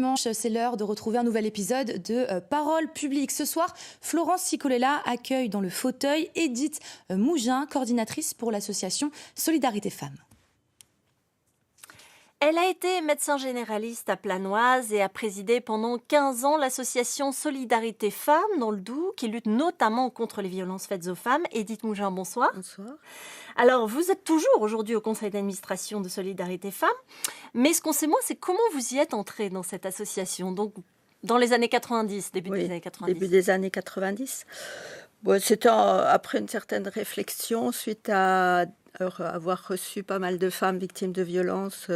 dimanche, c'est l'heure de retrouver un nouvel épisode de Parole publique. Ce soir, Florence Cicolella accueille dans le fauteuil Edith Mougin, coordinatrice pour l'association Solidarité Femmes. Elle a été médecin généraliste à Planoise et a présidé pendant 15 ans l'association Solidarité Femmes dans le Doubs, qui lutte notamment contre les violences faites aux femmes. Edith Mougin, bonsoir. Bonsoir. Alors, vous êtes toujours aujourd'hui au conseil d'administration de Solidarité Femmes, mais ce qu'on sait moins, c'est comment vous y êtes entrée dans cette association, donc dans les années 90, début des années 90. Début des années 90. Bon, c'était après une certaine réflexion suite à avoir reçu pas mal de femmes victimes de violences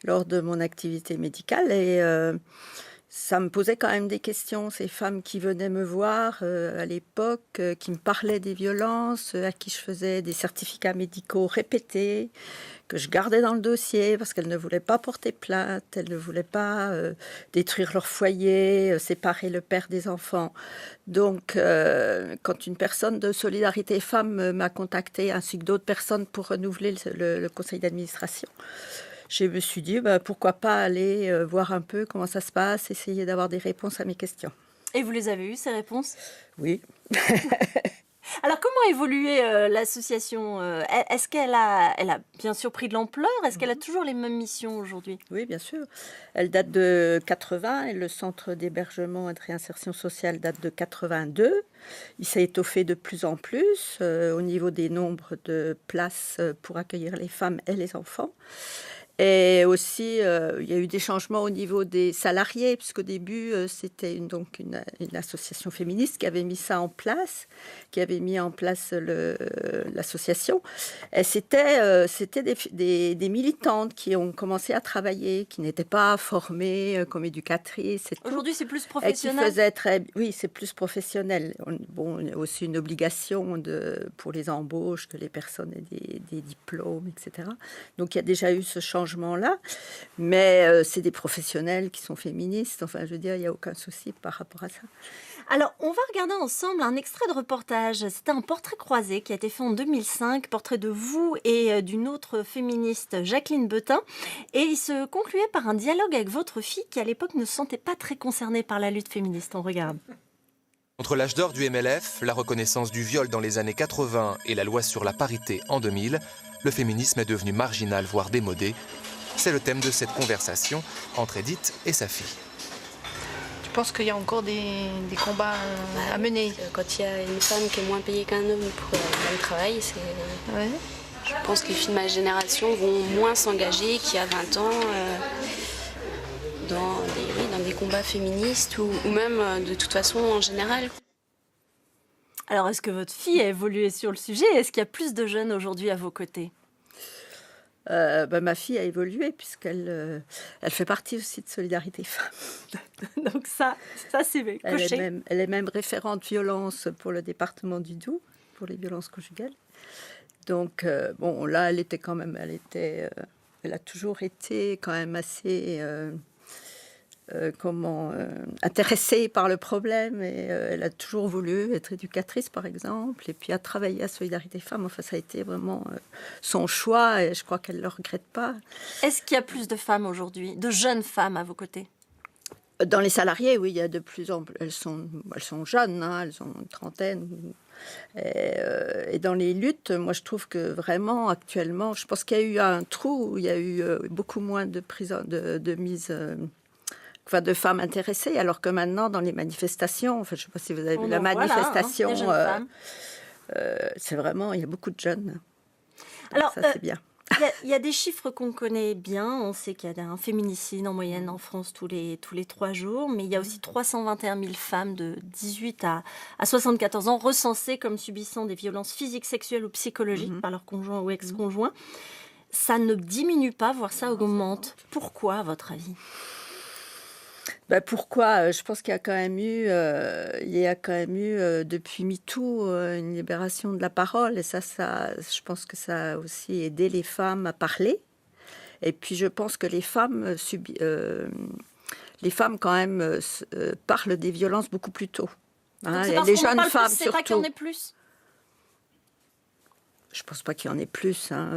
lors de mon activité médicale et ça me posait quand même des questions, ces femmes qui venaient me voir à l'époque, qui me parlaient des violences, à qui je faisais des certificats médicaux répétés, que je gardais dans le dossier parce qu'elles ne voulaient pas porter plainte, elles ne voulaient pas détruire leur foyer, séparer le père des enfants. Donc, quand une personne de Solidarité Femmes m'a contactée, ainsi que d'autres personnes pour renouveler le conseil d'administration, je me suis dit, pourquoi pas aller voir un peu comment ça se passe, essayer d'avoir des réponses à mes questions. Et vous les avez eues, ces réponses ? Oui. Alors, comment a évolué l'association ? Est-ce qu'elle a bien sûr pris de l'ampleur ? Est-ce qu'elle a toujours les mêmes missions aujourd'hui ? Oui, bien sûr. Elle date de 80 et le centre d'hébergement et de réinsertion sociale date de 82. Il s'est étoffé de plus en plus au niveau des nombres de places pour accueillir les femmes et les enfants. Et aussi, il y a eu des changements au niveau des salariés, puisqu'au début, c'était une association féministe qui avait mis ça en place, qui avait mis en place l'association. Et c'était des militantes qui ont commencé à travailler, qui n'étaient pas formées comme éducatrices. Aujourd'hui, c'est plus professionnel. Oui, c'est plus professionnel. Bon, il y a aussi une obligation pour les embauches que les personnes aient des diplômes, etc. Donc, il y a déjà eu ce changement-là, mais c'est des professionnels qui sont féministes. Enfin, je veux dire, il n'y a aucun souci par rapport à ça. Alors, on va regarder ensemble un extrait de reportage. C'était un portrait croisé qui a été fait en 2005, portrait de vous et d'une autre féministe, Jacqueline Betain. Et il se concluait par un dialogue avec votre fille qui, à l'époque, ne se sentait pas très concernée par la lutte féministe. On regarde. Entre l'âge d'or du MLF, la reconnaissance du viol dans les années 80 et la loi sur la parité en 2000, le féminisme est devenu marginal, voire démodé. C'est le thème de cette conversation entre Edith et sa fille. Je pense qu'il y a encore des combats à mener. Quand il y a une femme qui est moins payée qu'un homme pour le même travail, Ouais. Je pense que les filles de ma génération vont moins s'engager qu'il y a 20 ans dans des combats féministes ou même de toute façon en général. Alors, est-ce que votre fille a évolué sur le sujet ? Est-ce qu'il y a plus de jeunes aujourd'hui à vos côtés ? Ma fille a évolué puisqu'elle elle fait partie aussi de Solidarité Femmes. Donc ça c'est coché. Elle est même référente violence pour le département du Doubs, pour les violences conjugales. Donc, là, elle a toujours été quand même assez... intéressée par le problème et elle a toujours voulu être éducatrice par exemple et puis a travaillé à Solidarité Femmes. Enfin, ça a été vraiment son choix et je crois qu'elle ne le regrette pas. Est-ce qu'il y a plus de femmes aujourd'hui, de jeunes femmes à vos côtés ? Dans les salariés, oui, il y a de plus en plus. Elles sont jeunes, hein, elles ont une trentaine. Et dans les luttes, moi je trouve que vraiment actuellement, je pense qu'il y a eu un trou où il y a eu beaucoup moins de de femmes intéressées, alors que maintenant, dans les manifestations, je ne sais pas si vous avez vu la manifestation, c'est vraiment, il y a beaucoup de jeunes. Donc alors, ça, c'est bien. Il y a des chiffres qu'on connaît bien. On sait qu'il y a un féminicide en moyenne en France tous les 3 jours, mais il y a aussi 321 000 femmes de 18 à 74 ans recensées comme subissant des violences physiques, sexuelles ou psychologiques par leur conjoint ou ex-conjoint. Ça ne diminue pas, voire ça augmente. Pourquoi, à votre avis ? Pourquoi ? Je pense qu'il y a quand même eu, depuis MeToo une libération de la parole et ça, je pense que ça a aussi aidé les femmes à parler. Et puis je pense que les femmes quand même parlent des violences beaucoup plus tôt. Hein, les jeunes femmes surtout. C'est pas qu'il y en ait plus. Je ne pense pas qu'il y en ait plus. Hein.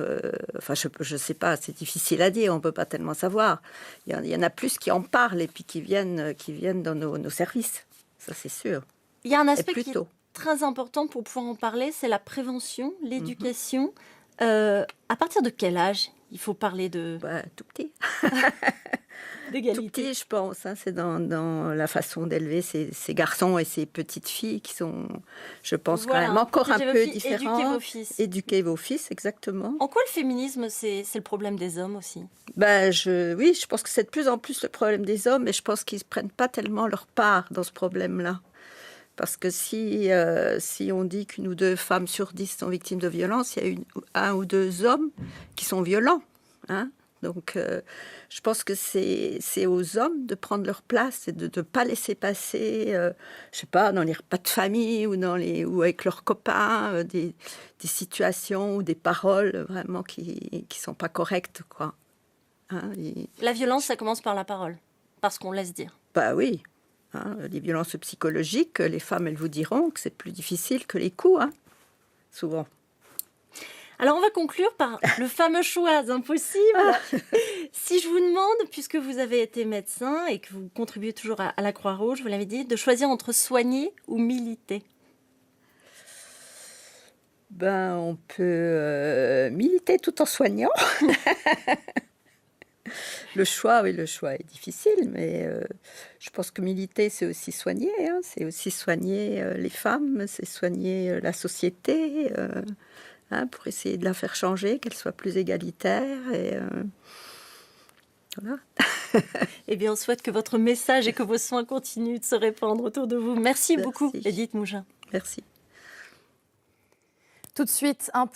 Enfin, je ne sais pas, c'est difficile à dire, on ne peut pas tellement savoir. Il y en a plus qui en parlent et puis qui viennent dans nos services. Ça, c'est sûr. Il y a un Et aspect plus qui est tôt. très important pour pouvoir en parler, c'est la prévention, l'éducation. À partir de quel âge il faut parler Tout petit. Tout d'égalité? petit, je pense. Hein. C'est dans la façon d'élever ces garçons et ces petites filles qui sont, je pense, Voilà, quand même encore un éduquer vos peu filles, différentes. éduquer vos fils. Éduquer vos fils, exactement. En quoi le féminisme, c'est le problème des hommes aussi? Oui, je pense que c'est de plus en plus le problème des hommes, et je pense qu'ils ne prennent pas tellement leur part dans ce problème-là. Parce que si on dit qu'une ou deux femmes sur 10 sont victimes de violences, il y a un ou deux hommes qui sont violents. Hein. Donc, je pense que c'est aux hommes de prendre leur place et de ne pas laisser passer, je sais pas, dans les repas de famille ou avec leurs copains, des situations ou des paroles vraiment qui sont pas correctes, quoi. Hein, La violence, ça commence par la parole, parce qu'on laisse dire. oui. Hein, les violences psychologiques, les femmes, elles vous diront que c'est plus difficile que les coups, hein, souvent. Alors, on va conclure par le fameux choix impossible. Si je vous demande, puisque vous avez été médecin et que vous contribuez toujours à la Croix-Rouge, vous l'avez dit, de choisir entre soigner ou militer. On peut militer tout en soignant. Le choix est difficile, mais je pense que militer, c'est aussi soigner. Hein, c'est aussi soigner les femmes, c'est soigner la société, pour essayer de la faire changer, qu'elle soit plus égalitaire. Et voilà. Eh bien, on souhaite que votre message et que vos soins continuent de se répandre autour de vous. Merci beaucoup, Edith Mougin. Merci. Tout de suite, un